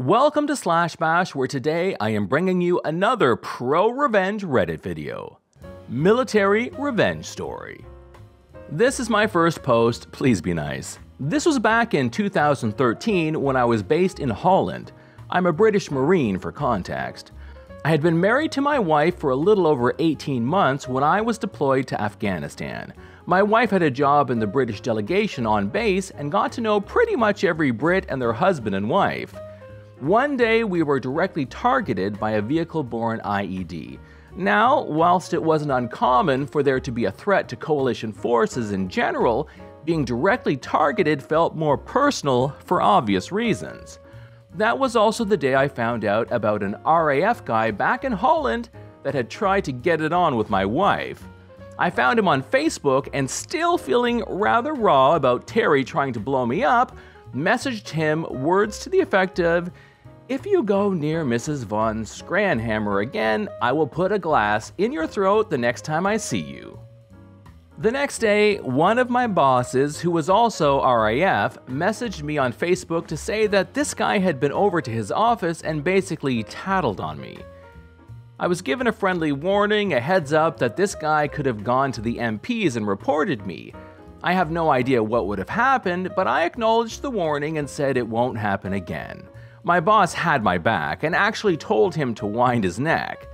Welcome to Slash Bash, where today I am bringing you another pro-revenge Reddit video. Military Revenge Story. This is my first post, please be nice. This was back in 2013 when I was based in Holland. I'm a British Marine for context. I had been married to my wife for a little over 18 months when I was deployed to Afghanistan. My wife had a job in the British delegation on base and got to know pretty much every Brit and their husband and wife. One day, we were directly targeted by a vehicle-borne IED. Now, whilst it wasn't uncommon for there to be a threat to coalition forces in general, being directly targeted felt more personal for obvious reasons. That was also the day I found out about an RAF guy back in Holland that had tried to get it on with my wife. I found him on Facebook and, still feeling rather raw about Terry trying to blow me up, messaged him words to the effect of, "If you go near Mrs. von Scranhammer again, I will put a glass in your throat the next time I see you." The next day, one of my bosses, who was also RAF, messaged me on Facebook to say that this guy had been over to his office and basically tattled on me. I was given a friendly warning, a heads up that this guy could have gone to the MPs and reported me. I have no idea what would have happened, but I acknowledged the warning and said it won't happen again. My boss had my back and actually told him to wind his neck.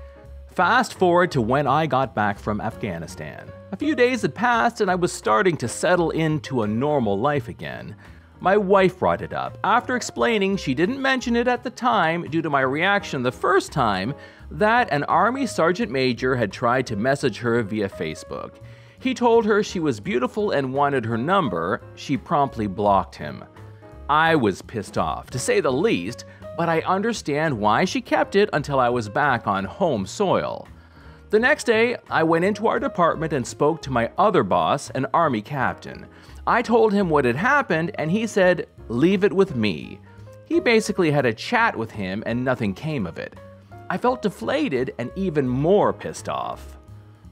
Fast forward to when I got back from Afghanistan. A few days had passed and I was starting to settle into a normal life again. My wife brought it up, after explaining she didn't mention it at the time due to my reaction the first time, that an Army Sergeant Major had tried to message her via Facebook. He told her she was beautiful and wanted her number. She promptly blocked him. I was pissed off, to say the least, but I understand why she kept it until I was back on home soil. The next day, I went into our department and spoke to my other boss, an Army captain. I told him what had happened, and he said, "Leave it with me." He basically had a chat with him and nothing came of it. I felt deflated and even more pissed off.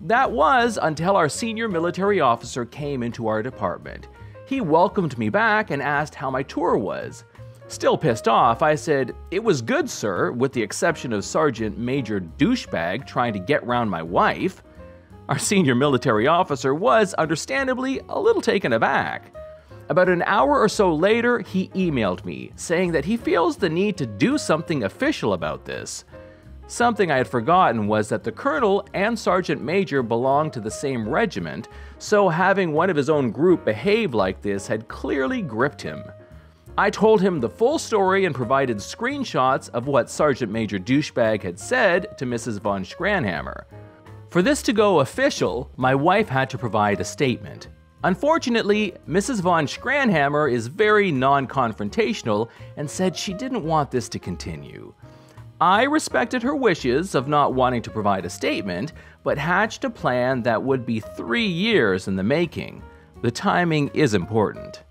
That was until our senior military officer came into our department. He welcomed me back and asked how my tour was. Still pissed off, I said, "It was good, sir, with the exception of Sergeant Major Dbag trying to get round my wife." Our senior military officer was, understandably, a little taken aback. About an hour or so later, he emailed me, saying that he feels the need to do something official about this. Something I had forgotten was that the colonel and sergeant major belonged to the same regiment, so having one of his own group behave like this had clearly gripped him. I told him the full story and provided screenshots of what Sergeant Major Douchebag had said to Mrs. von Scranhammer. For this to go official, my wife had to provide a statement. Unfortunately, Mrs. von Scranhammer is very non-confrontational and said she didn't want this to continue. I respected her wishes of not wanting to provide a statement, but hatched a plan that would be 3 years in the making. The timing is important.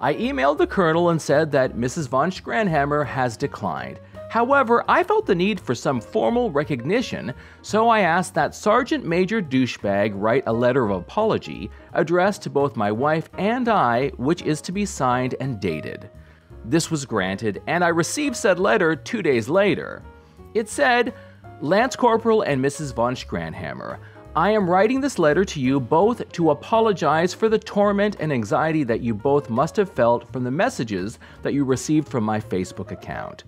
I emailed the colonel and said that Mrs. von Scranhammer has declined. However, I felt the need for some formal recognition, so I asked that Sergeant Major Douchebag write a letter of apology addressed to both my wife and I, which is to be signed and dated. This was granted, and I received said letter 2 days later. It said, "Lance Corporal and Mrs. von Scranhammer, I am writing this letter to you both to apologize for the torment and anxiety that you both must have felt from the messages that you received from my Facebook account.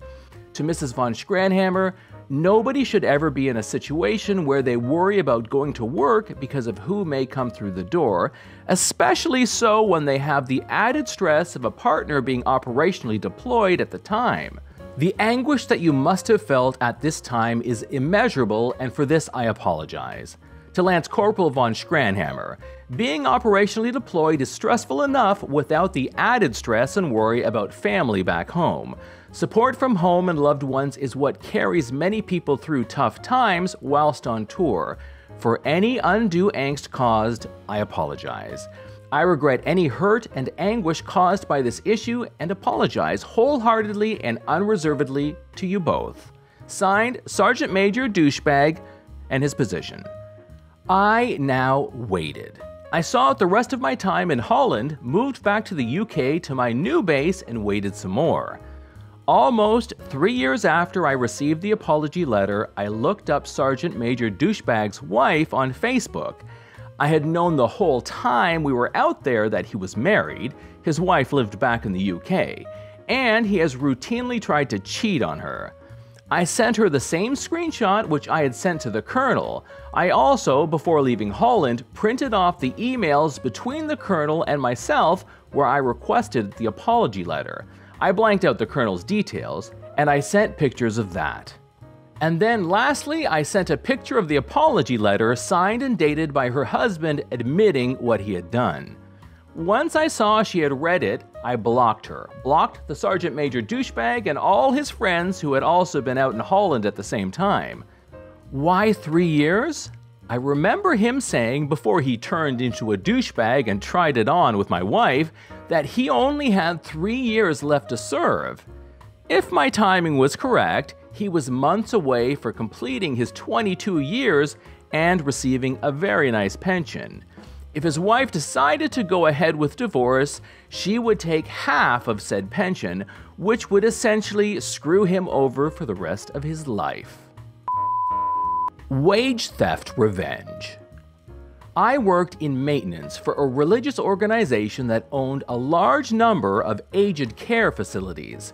To Mrs. von Scranhammer, nobody should ever be in a situation where they worry about going to work because of who may come through the door, especially so when they have the added stress of a partner being operationally deployed at the time. The anguish that you must have felt at this time is immeasurable, and for this I apologize. To Lance Corporal von Scranhammer, being operationally deployed is stressful enough without the added stress and worry about family back home. Support from home and loved ones is what carries many people through tough times whilst on tour. For any undue angst caused, I apologize. I regret any hurt and anguish caused by this issue and apologize wholeheartedly and unreservedly to you both. Signed, Sergeant Major Douchebag and his position." I now waited. I saw out the rest of my time in Holland, moved back to the UK to my new base, and waited some more. Almost 3 years after I received the apology letter, I looked up Sergeant Major Douchebag's wife on Facebook. I had known the whole time we were out there that he was married, his wife lived back in the UK, and he has routinely tried to cheat on her. I sent her the same screenshot which I had sent to the colonel. I also, before leaving Holland, printed off the emails between the colonel and myself where I requested the apology letter. I blanked out the colonel's details, and I sent pictures of that. And then lastly, I sent a picture of the apology letter signed and dated by her husband admitting what he had done. Once I saw she had read it, I blocked her. Blocked the Sergeant Major Douchebag and all his friends who had also been out in Holland at the same time. Why 3 years? I remember him saying before he turned into a douchebag and tried it on with my wife that he only had 3 years left to serve. If my timing was correct, he was months away for completing his 22 years and receiving a very nice pension. If his wife decided to go ahead with divorce, she would take half of said pension, which would essentially screw him over for the rest of his life. Wage theft revenge. I worked in maintenance for a religious organization that owned a large number of aged care facilities.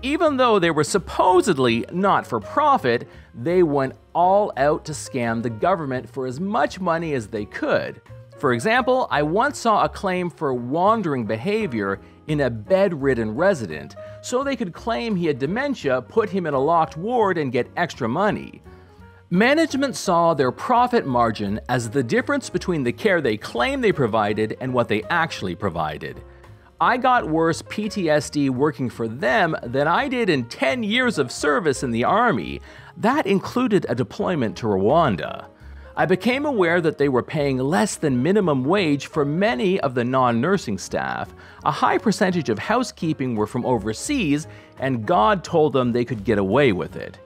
Even though they were supposedly not for profit, they went all out to scam the government for as much money as they could. For example, I once saw a claim for wandering behavior in a bedridden resident, so they could claim he had dementia, put him in a locked ward, and get extra money. Management saw their profit margin as the difference between the care they claimed they provided and what they actually provided. I got worse PTSD working for them than I did in 10 years of service in the Army. That included a deployment to Rwanda. I became aware that they were paying less than minimum wage for many of the non-nursing staff. A high percentage of housekeeping were from overseas, and God told them they could get away with it.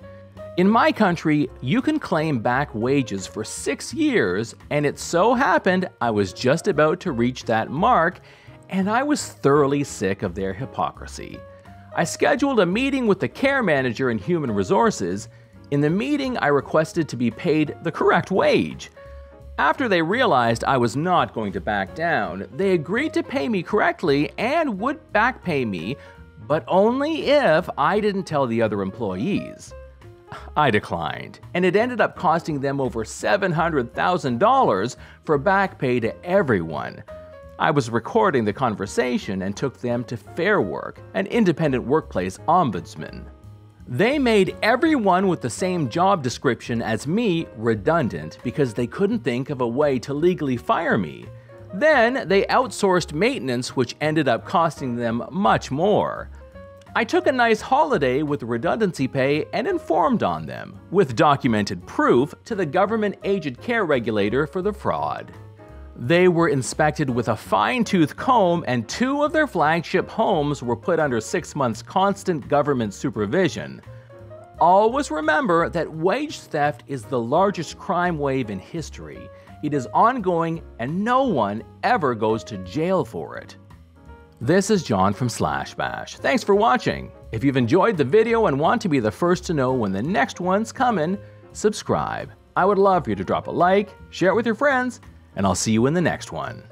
In my country, you can claim back wages for 6 years, and it so happened I was just about to reach that mark, and I was thoroughly sick of their hypocrisy. I scheduled a meeting with the care manager in Human Resources. In the meeting, I requested to be paid the correct wage. After they realized I was not going to back down, they agreed to pay me correctly and would back pay me, but only if I didn't tell the other employees. I declined, and it ended up costing them over $700,000 for back pay to everyone. I was recording the conversation and took them to Fair Work, an independent workplace ombudsman. They made everyone with the same job description as me redundant because they couldn't think of a way to legally fire me. Then they outsourced maintenance, which ended up costing them much more. I took a nice holiday with redundancy pay and informed on them, with documented proof, to the government aged care regulator for the fraud. They were inspected with a fine-tooth comb, and 2 of their flagship homes were put under 6 months constant government supervision. Always remember that wage theft is the largest crime wave in history. It is ongoing, and no one ever goes to jail for it. This is John from /bash. Thanks for watching. If you've enjoyed the video and want to be the first to know when the next one's coming, subscribe. I would love for you to drop a like, share it with your friends, and I'll see you in the next one.